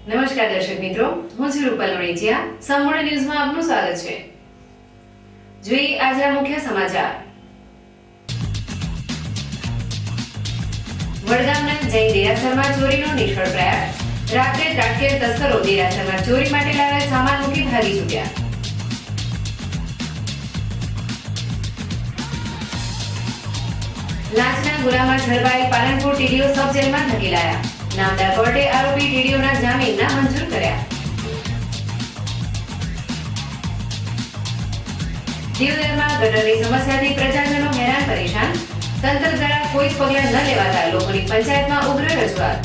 નમસ્કાર દર્શક મિત્રો, હું છું રૂપલ વણેચિયા. સંપૂર્ણ ન્યૂઝમાં આપનું સ્વાગત છે. જોઈએ આજના મુખ્ય સમાચાર. વડગામના જૈન દેરાસરમાં ચોરીનો નિષ્ફળ પ્રયાસ. રાત્રે ત્રાટકેલ તસ્કરો દેરાસરમાં ચોરી માટે લાવેલ સામાન મૂકી ભાગી છૂટ્યા. લાંચના ગુનામાં ઝડપાયેલ પાલનપુર ટીડીઓ સબ જેલમાં ધકેલાયા. નામદાર કોર્ટે આરોપી ટીડીઓના જામીન મંજૂર કર્યા. દીવદરમાં ગટરની સમસ્યાથી પ્રજાજનો હેરાન પરેશાન. તંત્ર દ્વારા કોઈ પગલાં ન લેવાતા લોકોની પંચાયતમાં ઉગ્ર રજૂઆત.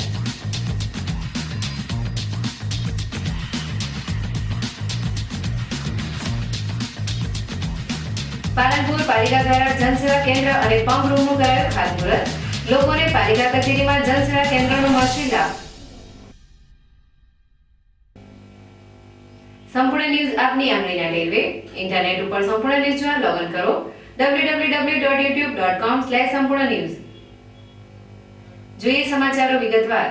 પાલનપુર પાલિકા દ્વારા જનસેવા કેન્દ્ર અને પંપ રૂમનું કરાયું ખાતમુહૂર્ત. લોકોને પાલિકા કચેરીમાં જનસેવા કેન્દ્રનો મળશે લાભ. સંપૂર્ણ ન્યૂઝ આપની આંગળીના ટેરવે. ઇન્ટરનેટ ઉપર સંપૂર્ણ ન્યૂઝ જોવા લોગિન કરો www.youtube.com/સંપૂર્ણ જોઈએ સમાચારો વિગતવાર.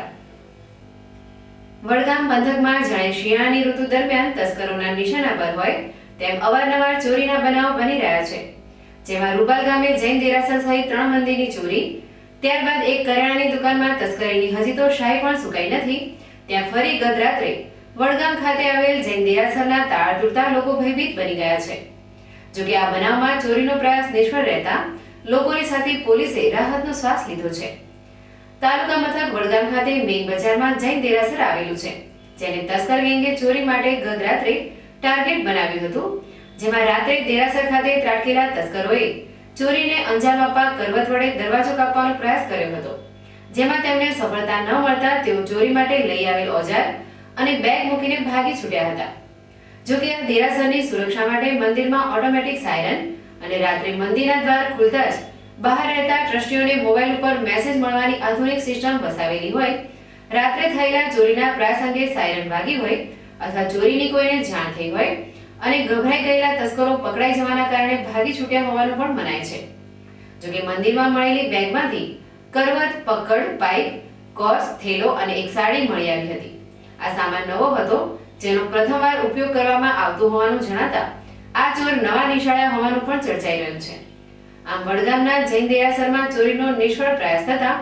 વડગામ પંથકમાં જાણે શિયાળાની ઋતુ દરમિયાન તસ્કરોના નિશાના પર હોય તેમ અવારનવાર ચોરીના બનાવો બની રહ્યા છે. જેમાં રૂપાલ ગામે જૈન દેરાસર સહિત 3 મંદિરની ચોરી, ત્યારબાદ એક કરિયાણાની દુકાનમાં તસ્કરીની હજી તો શાહી પણ સુકાઈ નથી. ત્યાં ફરી ગત રાત્રે વડગામ ખાતે આવેલ જૈન દેરાસરના તાળા તૂટતા લોકો ભયભીત બની ગયા છે. જોકે આ બનાવમાં ચોરીનો પ્રયાસ નિષ્ફળ રહેતા લોકોની સાથે પોલીસે રાહતનો શ્વાસ લીધો છે. તાલુકા મથક વડગામ ખાતે મેઇન બજારમાં જૈન દેરાસર આવેલું છે, જેને તસ્કર ગેંગે ચોરી માટે ગત રાત્રે ટાર્ગેટ બનાવ્યું હતું. જેમાં રાત્રે દેરાસર ખાતે ત્રાટકેલા તસ્કરોએ ચોરીને અંજામ આપવા કરવત વડે દરવાજો કાપવાનો પ્રયાસ કર્યો હતો. જેમાં તેમને સફળતા ન મળતા તેઓ ચોરી માટે લઈ આવેલ ઓજાર અને બેગ મૂકીને ભાગી છૂટ્યા હતા. જોકે આ દેરાસરની સુરક્ષા માટે મંદિરમાં ઓટોમેટિક સાયરન અને રાત્રે મંદિરના દ્વાર ખુલતા જ બહાર રહેતા ટ્રસ્ટીઓને મોબાઈલ ઉપર મેસેજ મળવાની આધુનિક સિસ્ટમ વસાવેલી હોય. રાત્રે થયેલા ચોરીના પ્રયાસ અંગે સાયરન વાગી હોય અથવા ચોરીની કોઈને જાણ થઈ હોય અને ગભરાઈ ગયેલા તસ્કરો પકડાઈ જવાના કારણે ભાગી છૂટ્યા હોવાનું પણ મનાય છે. જોકે મંદિરમાં મળેલી બેગમાંથી કરવત, પકડ, પાઇપ, કોસ, થેલો અને એક સાડી મળી આવી હતી. આ સામાન નવો હતો, જેનો પ્રથમવાર ઉપયોગ કરવામાં આવતો હોવાનું જણાતા આ ચોર નવા નિશાળા હોવાનું પણ ચર્ચાઈ રહ્યું છે. આમ વડગામના જૈન દેરાસરમાં ચોરીનો નિષ્ફળ પ્રયાસ થતા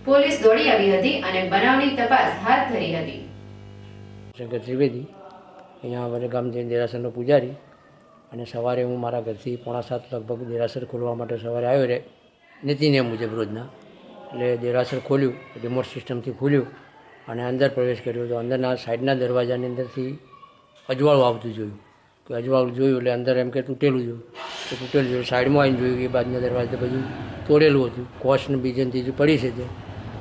પોલીસ દોડી આવી હતી અને બનાવની તપાસ હાથ ધરી હતી. શંકર ત્રિવેદી, અહીંયા વડગામ જૈન દેરાસરનો પૂજારી, અને સવારે હું મારા ઘરથી 6:45 લગભગ દેરાસર ખોલવા માટે સવારે આવ્યો રહે નીતિનિયમ મુજબ રોજના. એટલે દેરાસર ખોલ્યું, રિમોટ સિસ્ટમથી ખોલ્યું અને અંદર પ્રવેશ કર્યો તો અંદરના સાઈડના દરવાજાની અંદરથી અજવાળું આવતું જોયું. કે અજવાળું જોયું એટલે અંદર એમ કે તૂટેલું જોયું, તો તૂટેલું જોયું. સાઈડમાં આવીને જોયું કે બાજુના દરવાજા બધું તોડેલું હતું, કોસને બીજન ત્રીજું પડી છે તે.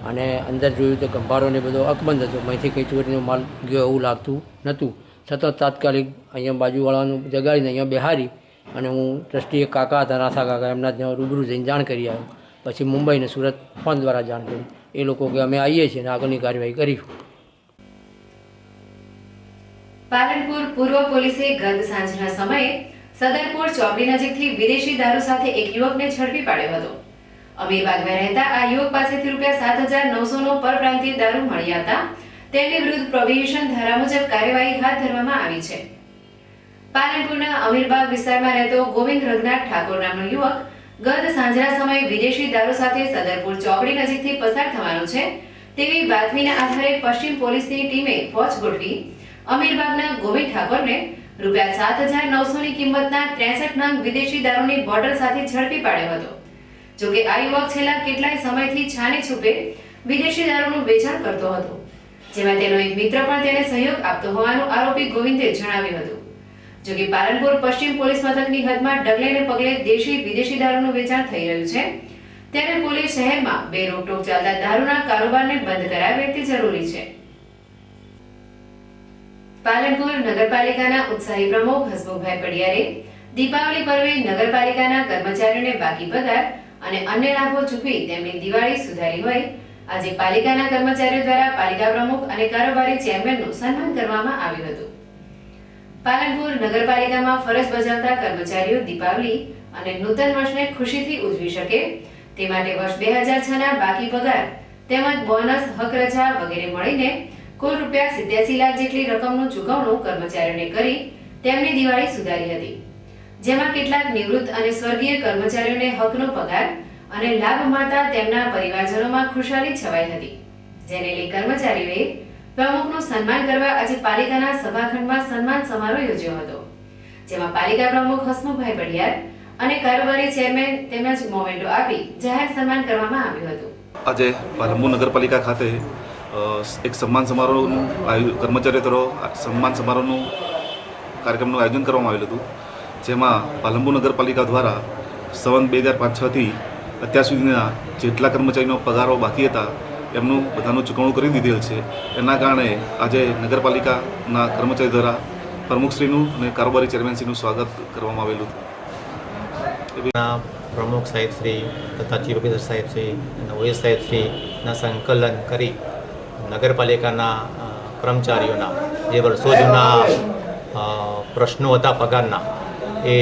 અને અંદર જોયું તો ગંભારોને બધો અકબંધ હતો, અહીંથી કંઈ ચોરીનો માલ ગયો એવું લાગતું નહોતું. સતત તાત્કાલિક અહીંયા બાજુવાળાનું જગાડીને અહીંયા બેહારી અને હું ટ્રસ્ટી એક કાકા હતા, નાથા કાકા, એમના ત્યાં રૂબરૂ જઈને જાણ કરી આવ્યો. પછી મુંબઈ અને સુરત ફોન દ્વારા જાણ કરી. એ લોકો કે અમે આવીએ છીએ અને આગળની કાર્યવાહી કરીશું. પાલનપુર પૂર્વ પોલીસે ગત સાંજના સમયે સદરપુર ચોકડી નજીકથી વિદેશી દારૂ સાથે એક યુવકને ઝડપી પાડ્યો હતો. અમીરબાગમાં રહેતા આ યુવક પાસેથી ₹7,900 નો પરપ્રાંતીય દારૂ મળી આવતા તેની વિરુદ્ધ પ્રોહિબિશન ધારા મુજબ કાર્યવાહી હાથ ધરવામાં આવી છે. પાલનપુરના અમીરબાગ વિસ્તારમાં રહેતો ગોવિંદ રઘનાથ ઠાકોર નામનો યુવક ગત સાંજના સમયે વિદેશી દારૂ સાથે સદરપુર ચોકડી નજીકથી પસાર થવાનો છે તેવી બાતમીના આધારે પશ્ચિમ પોલીસની ટીમે વોચ ગોઠવી અમીરબાગના ગોવિંદ ઠાકોરને ₹7,900 ની કિંમતના 63 નંગ વિદેશી દારૂની બોટલ સાથે ઝડપી પાડ્યો હતો. જોકે આ યુવક છેલ્લા કેટલાય સમયથી છાને છુપે વિદેશી દારૂનું વેચાણ કરતો હતો, જેમાં તેનો એક મિત્ર પણ તેને સહયોગ આપતો હોવાનું આરોપી ગોવિંદે જણાવ્યું હતું. જોકે પાલનપુર પશ્ચિમ પોલીસ મથકની હદમાં ડગલે ને પગલે દેશી વિદેશી દારૂનું વેચાણ થઈ રહ્યું છે, ત્યારે પોલીસ શહેરમાં બેરોકટોક ચાલતા દારૂના કારોબારને બંધ કરાવે તે જરૂરી છે. પાલનપુર નગરપાલિકાના ઉત્સાહી પ્રમુખ હસમુખભાઈ પડિયારે દીપાવલી પર્વે નગરપાલિકાના કર્મચારીઓને બાકી પગાર અને અન્ય લાભો ચૂકવી તેમની દિવાળી સુધારી હોય આજે પાલિકાના કર્મચારીઓ દ્વારા પાલિકા પ્રમુખ અને કારોબારી ચેરમેનનું સન્માન કરવામાં આવ્યું હતું. પાલનપુર નગરપાલિકામાં ફરજ બજાવતા કર્મચારીઓ દીપાવલી અને નૂતન વર્ષને ખુશીથી ઉજવી શકે તે માટે વર્ષ 2006 ના બાકી પગાર તેમજ બોનસ, હક રજા વગેરે મળીને કુલ રૂપિયા 87 લાખ જેટલી રકમનું ચૂકવણું કર્મચારીઓને કરી તેમની દિવાળી સુધારી હતી, જેમાં કેટલાક નિવૃત્ત અને સ્વર્ગીય કર્મચારીઓને હકનો પગાર અને લાભ મળતા તેમના પરિવારજનોમાં ખુશાલી છવાઈ હતી, જેને લઈ કર્મચારીઓએ પ્રમુખનું સન્માન કરવા આજે પાલિકાના સભાખંડમાં સન્માન સમારોહ યોજ્યો હતો, જેમાં પાલિકા પ્રમુખ હસમુખભાઈ પડિયાર અને કારોબારી ચેરમેન તેમજ મોમેન્ટો આપી જાહેર સન્માન કરવામાં આવ્યું હતું. આજે પાલનપુર નગરપાલિકા ખાતે એક સન્માન સમારોહનું કર્મચારીઓ તરફ સન્માન સમારોહનું કાર્યક્રમનું આયોજન કરવામાં આવેલું હતું, જેમાં પાલનપુર નગરપાલિકા દ્વારા સંવત 2005-6થી અત્યાર સુધીના જેટલા કર્મચારીનો પગારો બાકી હતા એમનું બધાનું ચૂકવણું કરી દીધેલ છે. એના કારણે આજે નગરપાલિકાના કર્મચારી દ્વારા પ્રમુખશ્રીનું અને કારોબારી ચેરમેનશ્રીનું સ્વાગત કરવામાં આવેલું હતું. પ્રમુખ સાહેબશ્રી તથા ચીફ ઓફિસર સાહેબશ્રી અને ઓએસ સાહેબશ્રીના સંકલન કરી નગરપાલિકાના કર્મચારીઓના જે વર્ષો જૂના પ્રશ્નો હતા પગારના એ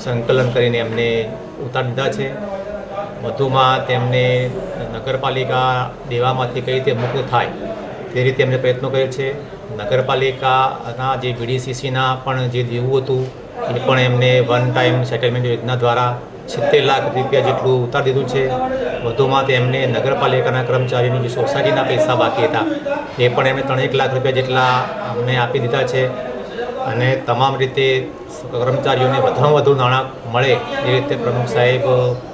સંકલન કરીને એમને ઉતારી દીધા છે. વધુમાં તેમને નગરપાલિકા દેવામાંથી કઈ રીતે મુક્ત થાય તે રીતે એમને પ્રયત્નો કર્યો છે. નગરપાલિકાના જે BDCCના પણ જે દેવું હતું એ પણ એમને વન ટાઈમ સેટલમેન્ટ યોજના દ્વારા 70 લાખ રૂપિયા જેટલું ઉતારી દીધું છે. વધુમાં તેમને નગરપાલિકાના કર્મચારીઓની જે સોસાયટીના પૈસા બાકી હતા એ પણ એમને 3 લાખ રૂપિયા જેટલા અમને આપી દીધા છે. અને તમામ રીતે કર્મચારીઓને વધુમાં વધુ નાણાં મળે એ રીતે પ્રમુખ સાહેબ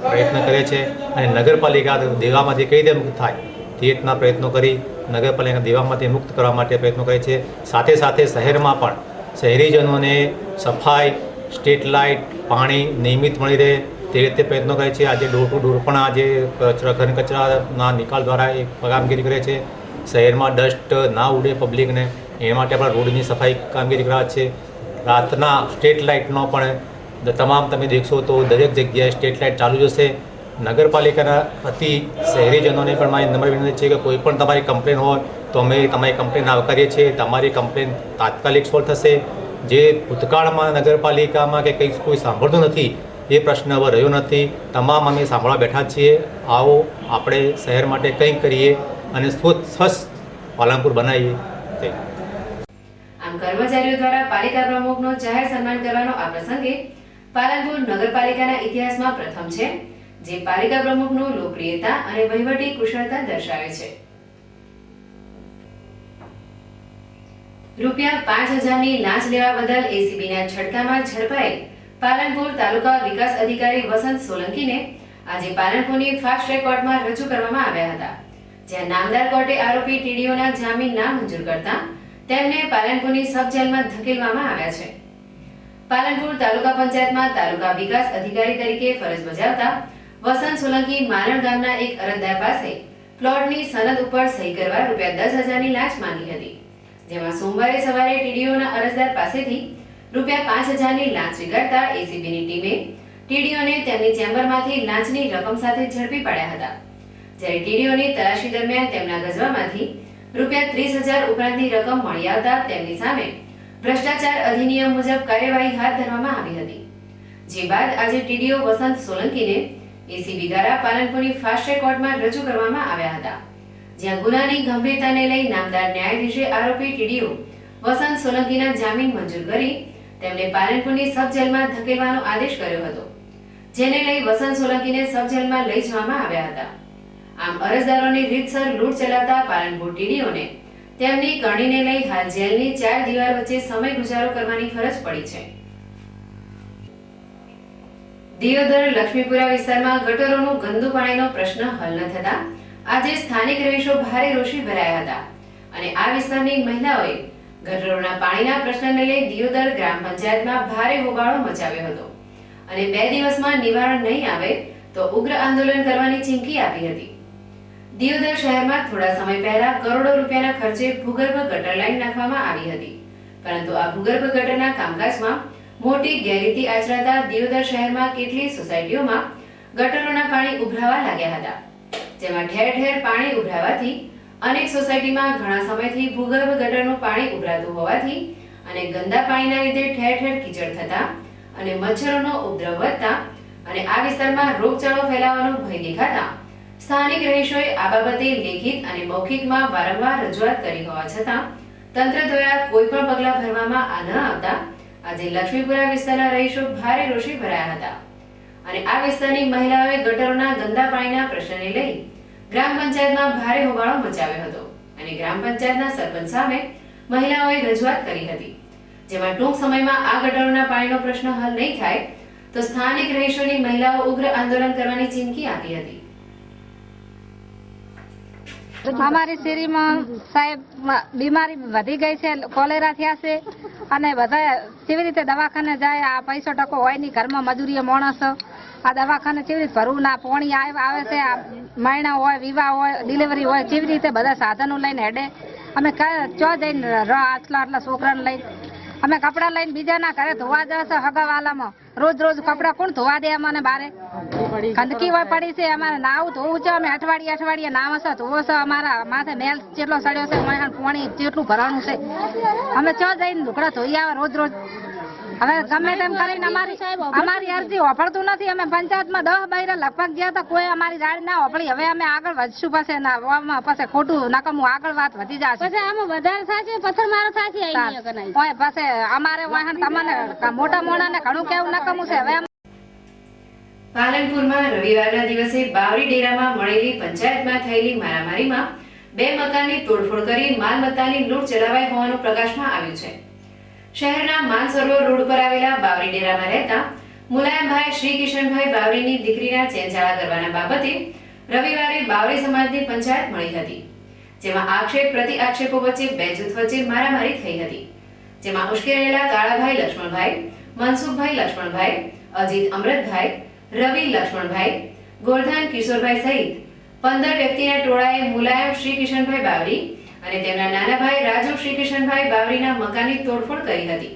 પ્રયત્ન કરે છે અને નગરપાલિકા દેવામાંથી કઈ રીતે મુક્ત થાય તે રીતના પ્રયત્નો કરી નગરપાલિકા દેવામાંથી મુક્ત કરવા માટે પ્રયત્નો કરે છે. સાથે સાથે શહેરમાં પણ શહેરીજનોને સફાઈ, સ્ટ્રીટ લાઇટ, પાણી નિયમિત મળી રહે તે રીતે પ્રયત્નો કરે છે. આજે ડોર ટુ ડોર પણ આજે ઘન કચરાના નિકાલ દ્વારા એક કામગીરી કરે છે. શહેરમાં ડસ્ટ ના ઉડે પબ્લિકને એ માટે આપણા રોડની સફાઈ કામગીરી કરાવે છે. રાતના સ્ટ્રીટ લાઇટનો પણ તમામ તમે દેખશો તો દરેક જગ્યાએ સ્ટ્રીટ લાઇટ ચાલુ જશે. નગરપાલિકાના પ્રતિ શહેરીજનોને પણ મારી નમ્ર વિનંતી છે કે કોઈ પણ તમારી કમ્પ્લેન હોય તો અમે તમારી કમ્પ્લેન આવકારીએ છીએ. તમારી કમ્પ્લેન તાત્કાલિક સોલ્વ થશે. જે ભૂતકાળમાં નગરપાલિકામાં કે કંઈ કોઈ સાંભળતું નથી એ પ્રશ્ન હવે રહ્યો નથી. તમામ અમે સાંભળવા બેઠા છીએ. આવો આપણે શહેર માટે કંઈક કરીએ અને સ્વસ્થ પાલનપુર બનાવીએ. આમ કર્મચારીઓ દ્વારા પાલિકા પ્રમુખનો જાહેર સન્માન કરવાનો આ પ્રસંગે પાલનપુર નગરપાલિકાના ઇતિહાસમાં પ્રથમ છે, જે પાલિકા પ્રમુખનું લોકપ્રિયતા અને વહીવટી કુશળતા દર્શાવે છે. રૂપિયા 5,000ની લાંચ લેવા બદલ એસીબીના છડકામાં ઝડપાયેલ પાલનપુર તાલુકા વિકાસ અધિકારી વસંત સોલંકીને આજે પાલનપુરની ફાસ્ટ ટ્રેક કોર્ટમાં રજૂ કરવામાં આવ્યા હતા, જ્યાં નામદાર કોર્ટે આરોપી ટીડીઓના જામીન નામંજૂર કરતા તેમને પાલનપુરની સબ જેલમાં ધકેલવામાં આવ્યા છે. પાલનપુર તાલુકા પંચાયતમાં તાલુકા વિકાસ અધિકારી તરીકે ફરજ બજાવતા વસંત સોલંકી મારણ ગામના એક અરજદાર પાસે પ્લોટની સનદ ઉપર સહી કરવા રૂપિયા 10,000ની લાંચ માંગી હતી, જેમાં સોમવારે સવારે ટીડીઓના અરજદાર પાસેથી રૂપિયા 5,000ની લાંચ સ્વીકારતા એસીબીની ટીમે ટીડીઓને તેમની ચેમ્બરમાંથી લાંચની રકમ સાથે ઝડપી પાડ્યા હતા. જ્યારે ટીડીઓની તલાશી દરમિયાન તેમના ગજવામાંથી રૂપિયા 30,000 ઉપરાંતની રકમ મળી આવતા તેમની સામે ભ્રષ્ટાચાર અધિનિયમ મુજબ કાર્યવાહી હાથ ધરવામાં આવી હતી. જે બાદ આજે ટીડીઓ વસંત સોલંકીને એસીબી દ્વારા પાલનપુરની ફાસ્ટ ટ્રેક કોર્ટમાં રજૂ કરવામાં આવ્યા હતા, જ્યાં ગુનાની ગંભીરતાને લઈ નામદાર ન્યાયાધીશે આરોપી ટીડીઓ વસંત સોલંકીના જામીન મંજૂર કરી તેમને પાલનપુરની સબ જેલમાં ધકેલવાનો આદેશ કર્યો હતો, જેને લઈ વસંત સોલંકીને સબ જેલમાં લઈ જવામાં આવ્યા હતા. આમ અરજદારોની રીતસર લૂંટ ચલાવતા પાલનપુર ટીડીઓને તેમની કરણીને લઈ હાલ જેલની 4 દિવાલ વચ્ચે સમય ગુજારો કરવાની ફરજ પડી છે. દિયોદર લક્ષ્મીપુરા વિસ્તારમાં ગટરોનું ગંદુ પાણીનો પ્રશ્ન હલ ન થતા આજે સ્થાનિક રહીશો ભારે રોષે ભરાયા હતા અને આ વિસ્તારની મહિલાઓએ ગટરોના પાણીના પ્રશ્નને લઈ દિયોદર ગ્રામ પંચાયતમાં ભારે હોબાળો મચાવ્યો હતો અને 2 દિવસમાં નિવારણ નહીં આવે તો ઉગ્ર આંદોલન કરવાની ચીમકી આપી હતી. દિયોદર શહેરમાં થોડા સમય પહેલા કરોડો રૂપિયાના ખર્ચે ભૂગર્ભ ગટર લાઈન નાખવામાં આવી હતી, પરંતુ આ ભૂગર્ભ ગટરના કામકાજમાં મોટી ગેરરીતિ આચરાતા દિયોદર શહેરમાં કેટલીય સોસાયટીઓમાં ગટરોના પાણી ઉભરાવા લાગ્યા હતા, જેમાં ઠેર ઠેર પાણી ઉભરાવાથી અનેક સોસાયટીમાં ઘણા સમયથી ભૂગર્ભ ગટરનું પાણી ઉભરાતું હોવાથી અને ગંદા પાણીના લીધે ઠેર ઠેર કીચડ થતા અને મચ્છરોનો ઉપદ્રવ વધતા અને આ વિસ્તારમાં રોગચાળો ફેલાવાનો ભય દેખાતા સ્થાનિક રહીશોએ આ બાબતે લેખિત અને મૌખિકમાં વારંવાર રજૂઆત કરી હોવા છતાં તંત્ર દ્વારા કોઈ પણ પગલાં ભરવામાં ન આવતા આજે લક્ષ્મીપુરા વિસ્તારના રહીશો ભારે રોષે ભરાયા હતા અને આ વિસ્તારની મહિલાઓએ ગટરોના ગંદા પાણીના પ્રશ્નને લઈ ગ્રામ પંચાયતમાં ભારે હોબાળો મચાવ્યો હતો અને ગ્રામ પંચાયતના સરપંચ સામે મહિલાઓએ રજૂઆત કરી હતી, જેમાં ટૂંક સમયમાં આ ગટરોના પાણીનો પ્રશ્ન હલ નહીં થાય તો સ્થાનિક રહીશોની મહિલાઓ ઉગ્ર આંદોલન કરવાની ચીમકી આપી હતી. અમારી શેરીમાં સાહેબ બીમારી વધી ગઈ છે, કોલેરા થયા છે અને બધા કેવી રીતે દવાખાને જાય, આ પૈસો ટકો હોય નહીં, ઘરમાં મજૂરીએ માણસ આ દવાખાને કેવી રીતે ભરવું, ના પોણી આવે છે, આ મહિના હોય, વિવાહ હોય, ડિલિવરી હોય, કેવી રીતે બધા સાધનો લઈને હેડે. અમે ચો જઈને આટલા છોકરાને લઈને અમે કપડાં લઈને બીજાના ઘરે ધોવા જશે હગાવાલામાં, રોજ કપડાં કોણ ધોવા દે અમને બારે, ગંદકી હોય પડી છે, અમારે નાવું ધોવું છે, અમે અઠવાડિયે નાવ છે, ધોવો છે, અમારા માથે મેલ જેટલો સડ્યો છે, પાણી જેટલું ભરવાનું છે, અમે ચો જઈને ઢુકડા ધોઈ આવે રોજ. હવે ગમે તેમ કરીને અમારી અરજી ઓફળતું નથી. અમે પંચાયતમાં 10 બૈરા લગભગ ગયા હતા, કોઈ અમારી રાડ ના ઓફળી. હવે અમે આગળ વધશું, પછી ખોટું નકમું આગળ વાત વધી જશે, પછી આમાં વધારે થશે, પથ્થરમારો થશે, પછી અમારે તમને મોટા મોણાને ઘણું કેવું નકમું છે. હવે પાલનપુરમાં રવિવારના દિવસે બાવરી ડેરામાં મળેલી પંચાયતમાં થયેલી મારામારીમાં 2 મકાનની તોડફોડ કરી માલમત્તાની લૂંટ ચલાવાઈ હોવાનું પ્રકાશમાં આવ્યું છે. શહેરના માનસરોવર રોડ પર આવેલા બાવરી ડેરામાં રહેતા મુલાયમભાઈ શ્રી કિશનભાઈ બાવરીની દીકરીના ચેનચાળા કરવાના બાબતે રવિવારે બાવરી સમાજની પંચાયત મળી હતી, જેમાં આક્ષેપ પ્રતિ આક્ષેપો વચ્ચે 2 જૂથ વચ્ચે મારામારી થઈ હતી, જેમાં ઉશ્કેરાયેલા કાળાભાઈ લક્ષ્મણભાઈ, મનસુખભાઈ લક્ષ્મણભાઈ, અજીત અમૃતભાઈ, રવિ લક્ષ્મણભાઈ, ગોરધન કિશોરભાઈ સહિત 15 વ્યક્તિના ટોળાએ મુલાયમ શ્રી કિશનભાઈ બાવરી અને તેમના નાના ભાઈ રાજુ શ્રી કિશનભાઈ બાવરીના મકાનની તોડફોડ કરી હતી,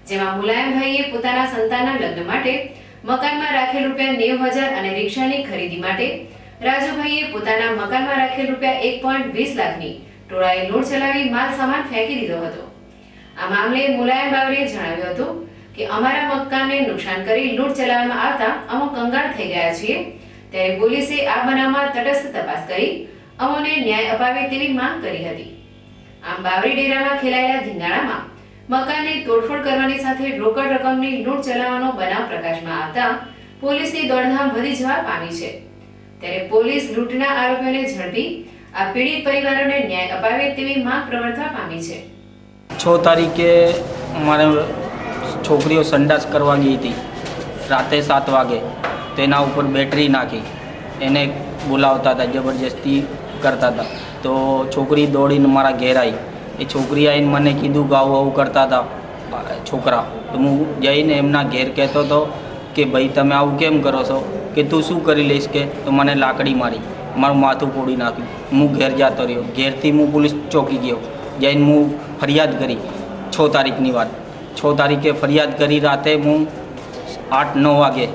જેમાં મુલાયમભાઈએ પોતાના સંતાનના લગ્ન માટે મકાનમાં રાખેલ ₹90,000 અને રિક્ષાની ખરીદી માટે રાજુભાઈએ પોતાના મકાનમાં રાખેલ ₹1.20 લાખની ટોળાએ લૂંટ ચલાવી માલ સામાન ફેંકી દીધો હતો. આ મામલે મુલાયમ બાવરીએ જણાવ્યું હતું કે અમારા મકાનને નુકસાન કરી લૂંટ ચલાવવામાં આવતા અમે કંગાળ થઈ ગયા છીએ, ત્યારે પોલીસે આ બનાવમાં તટસ્થ તપાસ કરી અમોને ન્યાય અપાવે તેવી માંગ કરી હતી. આમ બાવરી ડેરામાં ખેલાયેલા ધીંગાણામાં મકાનની તોડફોડ કરવાની સાથે રોકડ રકમની લૂંટ ચલાવવાનો બનાવ પ્રકાશમાં આવતા પોલીસની દોડધામ વધી જવા પામી છે, ત્યારે પોલીસ લૂંટના આરોપીઓને ઝડપી આ પીડિત પરિવારોને ન્યાય અપાવે તેવી માંગ પ્રવર્તવા પામી છે. 6 તારીખે અમારે છોકરીઓ સંડાસ કરવા ગઈ હતી રાતે 7 વાગે, તેના ઉપર બેટરી નાખી એને બોલાવતા હતા, જબરજસ્તી કરતા હતા, તો છોકરી દોડીને મારા ઘેર આવી. એ છોકરી આવીને મને કીધું કે આવું કરતા હતા છોકરા, તો હું જઈને એમના ઘેર કહેતો હતો કે ભાઈ તમે આવું કેમ કરો છો, કે તું શું કરી લઈશ, કે તો મને લાકડી મારી, મારું માથું ફોડી નાખ્યું. હું ઘેર જતો રહ્યો, ઘેરથી હું પોલીસ ચોકી ગયો, જઈને હું ફરિયાદ કરી. 6 તારીખની વાત, 6 તારીખે ફરિયાદ કરી, રાતે હું 8-9 વાગે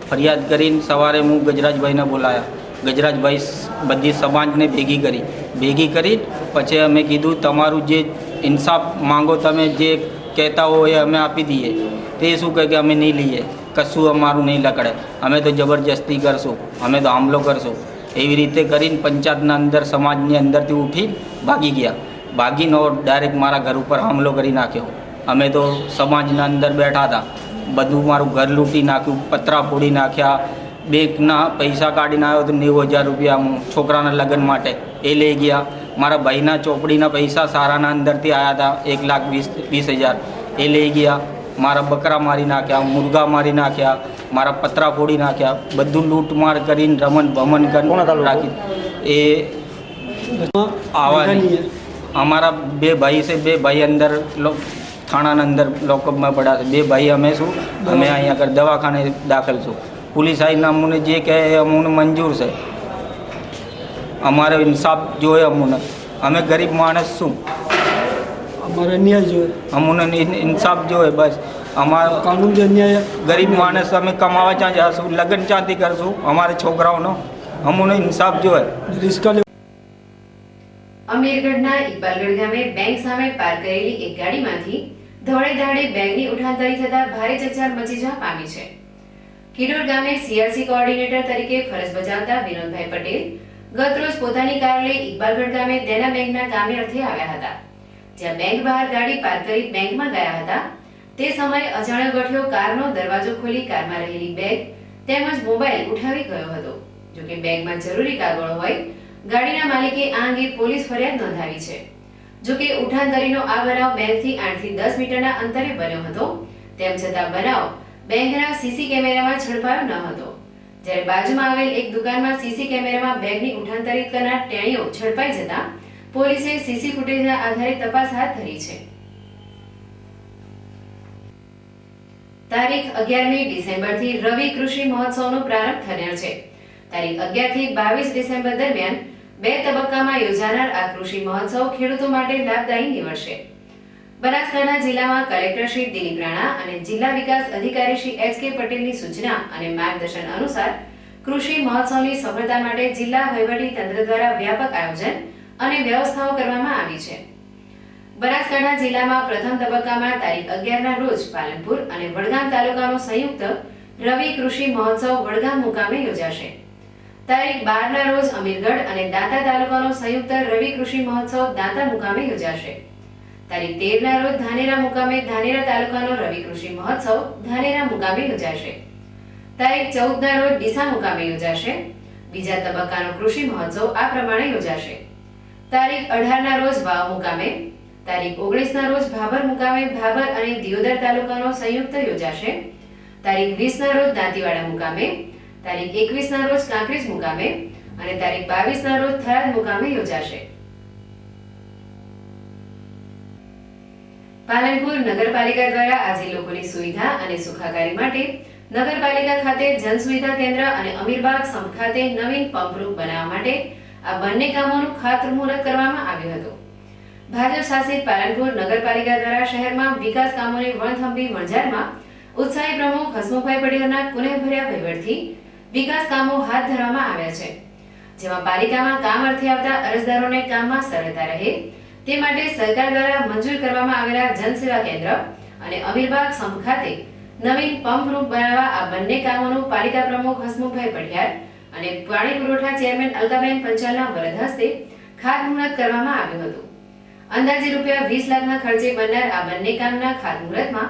ફરિયાદ કરીને સવારે હું ગજરાજભાઈને બોલાયા. ગજરાજભાઈ બધી સમાજને ભેગી કરી પછી અમે કીધું તમારું જે ઇન્સાફ માંગો, તમે જે કહેતા હો એ અમે આપી દઈએ. તે શું કહે કે અમે નહીં લઈએ, કશું અમારું નહીં લકડે, અમે તો જબરજસ્તી કરશું, અમે તો હુમલો કરશું. એવી રીતે કરીને પંચાયતના અંદર સમાજની અંદરથી ઉઠી ભાગી ગયા. ભાગીને ડાયરેક્ટ મારા ઘર ઉપર હુમલો કરી નાખ્યો. અમે તો સમાજના અંદર બેઠા હતા, બધું મારું ઘર લૂંટી નાખ્યું, પતરા ફોડી નાખ્યા, બેંકના પૈસા કાઢીને આવ્યો તો 90,000 રૂપિયા હું છોકરાના લગ્ન માટે એ લઈ ગયા. મારા ભાઈના ચોપડીના પૈસા સારાના અંદરથી આવ્યા હતા 1,20,000 એ લઈ ગયા. મારા બકરા મારી નાખ્યા, મુર્ગા મારી નાખ્યા, મારા પતરા ફોડી નાખ્યા, બધું લૂંટમાર કરીને રમણ ભમણ કરી રાખી. એ આવા નહીં. અમારા 2 ભાઈ છે, 2 ભાઈ અંદર થાણાના અંદર લોકઅપમાં પડ્યા છે. 2 ભાઈ અમે છું, અમે અહીંયા આગળ દવાખાને દાખલ છું. પોલીસ આવીને અમને જે કહે એ અમને મંજૂર છે. અમારે ઇન્સાફ જોઈએ અમને, અમે ગરીબ માણસ છું, અમારે ન્યાય જોઈએ, અમને ઇન્સાફ જોઈએ બસ. અમારા કાનૂન જે ન્યાય ગરીબ માણસ, અમે કમાવા ક્યાં જશું, લગ્ન ક્યાંથી કરશું અમારે છોકરાઓનો, અમને ઇન્સાફ જોઈએ. રિસ્કા અમીરગઢના ઇકબાલગઢ ગામે બેંક સામે પાર્ક કરેલી એક ગાડીમાંથી ધોળે ધાડે બેંકની ઉઠાંતરી થતા ભારે ચકચાર મચી જવા પામી છે. કિડોર ગામે સીઆરસી કોઓર્ડિનેટર તરીકે ફરજ બજાવતા વિનોદભાઈ પટેલ ગતરોજ પોતાની કાર લઈ ઇકબાલગઢ ગામે દેના બેંકના કામે અર્થે આવ્યા હતા, જ્યાં બેંક બહાર ગાડી પાર્ક કરી બેંકમાં ગયા હતા તે સમયે અજાણ્યો ગઠિયો કારનો દરવાજો ખોલી કારમાં રહેલી બેગ તેમજ મોબાઈલ ઉઠાવી ગયો હતો. જોકે બેગમાં જરૂરી કાગળો હોય ગાડીના માલિકે આ અંગે પોલીસ ફરિયાદ નોંધાવી છે. જોકે ઉઠાંતરીનો આ બનાવ બેંકથી 8 થી 10 મીટરના અંતરે બન્યો હતો. તેમ છતાં બનાવ બેંકના સીસી કેમેરામાં ઝડપાયો ન હતો. જ્યારે બાજુમાં આવેલ એક દુકાનમાં સીસી કેમેરામાં બેગની ઉઠાંતરી કરનાર ટેણીઓ ઝડપાઈ જતા પોલીસે સીસી ફૂટેજના આધારે તપાસ હાથ ધરી છે. તારીખ 11મી ડિસેમ્બરથી રવિ કૃષિ મહોત્સવનો પ્રારંભ થનાર છે. તારીખ 11 થી 22 ડિસેમ્બર દરમિયાન 2 તબક્કામાં યોજાનાર આ કૃષિ મહોત્સવ ખેડૂતો માટે લાભદાયી નીવડશે. બનાસકાંઠા જિલ્લામાં કલેક્ટર શ્રી દિલીપ રાણા અને જિલ્લા વિકાસ અધિકારી શ્રી એચ.કે. પટેલની સૂચના અને માર્ગદર્શન અનુસાર કૃષિ મહોત્સવની સફળતા માટે જિલ્લા વહીવટી તંત્ર દ્વારા વ્યાપક આયોજન અને વ્યવસ્થાઓ કરવામાં આવી છે. બનાસકાંઠા જિલ્લામાં પ્રથમ તબક્કામાં તારીખ 11ના રોજ પાલનપુર અને વડગામ તાલુકાનો સંયુક્ત રવિ કૃષિ મહોત્સવ વડગામ મુકામે યોજાશે. તારીખ 12ના રોજ અમીરગઢ અને દાંતા તાલુકાનો સંયુક્ત રવિ કૃષિ મહોત્સવ દાંતા મુકામે યોજાશે. તારીખ 13ના રોજ ધાનેરા મુકામે ધાનેરા તાલુકાનો રવિ કૃષિ મહોત્સવ ધાનેરા મુકામે યોજાશે. તારીખ 14ના રોજ ડીસા મુકામે યોજાશે. બીજા તબક્કાનો કૃષિ મહોત્સવ આ પ્રમાણે યોજાશે. તારીખ 18ના રોજ વાવ મુકામે, તારીખ 19ના રોજ ભાભર મુકામે ભાભર અને દિયોદર તાલુકાનો સંયુક્ત યોજાશે. તારીખ 20ના રોજ દાંતીવાડા મુકામે, તારીખ 21ના રોજ કાંકરેજ મુકામે અને તારીખ 22ના રોજ થરાદ મુકામે યોજાશે. પાલનપુર નગરપાલિકા દ્વારા આજે લોકોની સુવિધા અને સુખાકારી માટે નગરપાલિકા ખાતે જન સુવિધા કેન્દ્ર અને અમીરબાગ સંપ ખાતે નવીન પંપરૂપ બનાવવા માટે આ બંને કામોનું ખાતમુહૂર્ત કરવામાં આવ્યું હતું. ભાજપ શાસિત પાલનપુર નગરપાલિકા દ્વારા શહેરમાં વિકાસ કામોની વણથંભી વણઝારમાં ઉત્સાહી પ્રમુખ હસમુખભાઈ પટેલના કુનેહભર્યા વહીવટથી વિકાસ કામો હાથ ધરવામાં આવ્યા છે. જેમાં પાલિકામાં કામ અર્થે આવતા અરજદારોને કામમાં સરળતા રહે તે માટે સરકાર દ્વારા મંજૂર કરવામાં આવેલા જનસેવા કેન્દ્ર અને અમીરબાગ સંપ ખાતે નવીન પંપરૂપ બનાવવા આ બંને કામોનું પાલિકા પ્રમુખ હસમુખભાઈ પઢિયાર અને પાણી પુરવઠા ચેરમેન અલકાબેન પંચાલના વરદ હસ્તે ખાતમુહૂર્ત કરવામાં આવ્યું હતું. અંદાજે રૂપિયા 20 લાખના ખર્ચે બનનાર આ બંને કામના ખાતમુહૂર્તમાં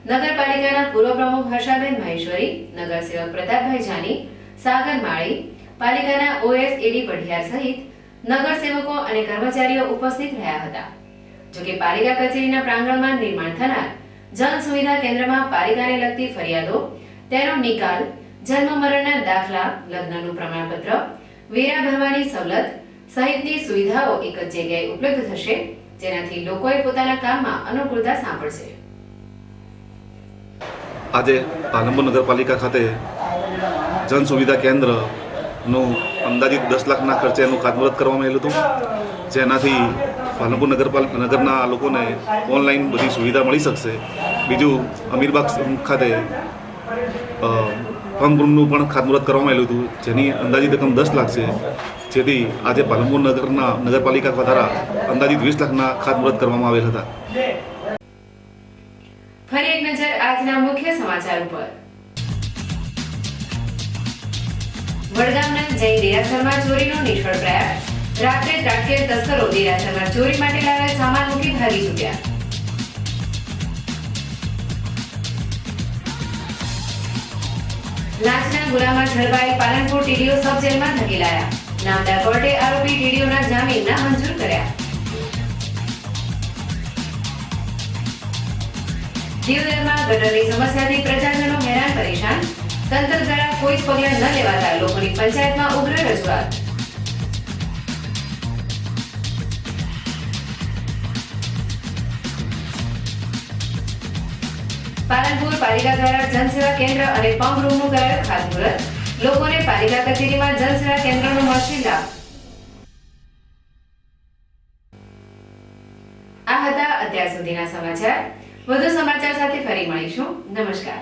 નગરપાલિકાના પૂર્વ પ્રમુખ હર્ષાબેન મહેશ્વરી, નગરસેવક પ્રતાપભાઈ જાની, સાગર માળી, પાલિકાના ઓએસએડી પઢિયાર સહિત નગરસેવકો અને કર્મચારીઓ ઉપસ્થિત રહ્યા હતા. જોકે પાલિકા કચેરીના પ્રાંગણમાં નિર્માણ થનાર જન સુવિધા કેન્દ્રમાં પાલિકાને લગતી ફરિયાદો, તેનો નિકાલ, જન્મ મરણના દાખલા, લગ્નનું પ્રમાણપત્ર, વેરા ભરવાની સવલત સહિતની સુવિધાઓ એક જ જગ્યાએ ઉપલબ્ધ થશે, જેનાથી લોકોએ પોતાના કામમાં અનુકૂળતા સાંપડશે. આજે પાલનપુર નગરપાલિકા ખાતે જન સુવિધા કેન્દ્રનું અંદાજિત 10 લાખના ખર્ચે એનું ખાતમુહૂર્ત કરવામાં આવેલું હતું. જેનાથી પાલનપુર નગરના લોકોને ઓનલાઈન બધી સુવિધા મળી શકશે. બીજું અમીરબાગ ખાતે પંપરૂમનું પણ ખાતમુહૂર્ત કરવામાં આવેલું હતું, જેની અંદાજિત રકમ 10 લાખ છે. જેથી આજે પાલનપુર નગરપાલિકા દ્વારા અંદાજિત 20 લાખના ખાતમુહૂર્ત કરવામાં આવેલ હતા. ફરી એક નજર આજના મુખ્ય સમાચાર ઉપર. વડગામના જૈન દેરાસરમાં ચોરીનો નિષ્ફળ પ્રયાસ. રાત્રે ત્રાટકેલ તસ્કરો દેરાસરમાં ચોરી માટે લાવેલ સામાન મૂકી ભાગી છૂટ્યા. લાંચના ગુનામાં ઝડપાયેલ પાલનપુર ટીડીઓ સબ જેલમાં ધકેલાયા. નામદાર કોર્ટે આરોપી ટીડીઓના જામીન નામંજૂર કર્યા. દિયોદરમાં ગટરની સમસ્યાથી પ્રજાજનો હેરાન પરેશાન. તંત્ર દ્વારા કોઈ જ પગલાં ન લેવાતા લોકોની પંચાયતમાં ઉગ્ર રજૂઆત. પાલનપુર પાલિકા દ્વારા જનસેવા કેન્દ્ર અને પંપ રૂમનું કરાયું ખાતમુહૂર્ત. લોકોને પાલિકા કચેરીમાં જનસેવા કેન્દ્રનો મળશે લાભ. આ હતા અત્યાર સુધીના સમાચાર. વધુ સમાચાર સાથે ફરી મળીશું. નમસ્કાર.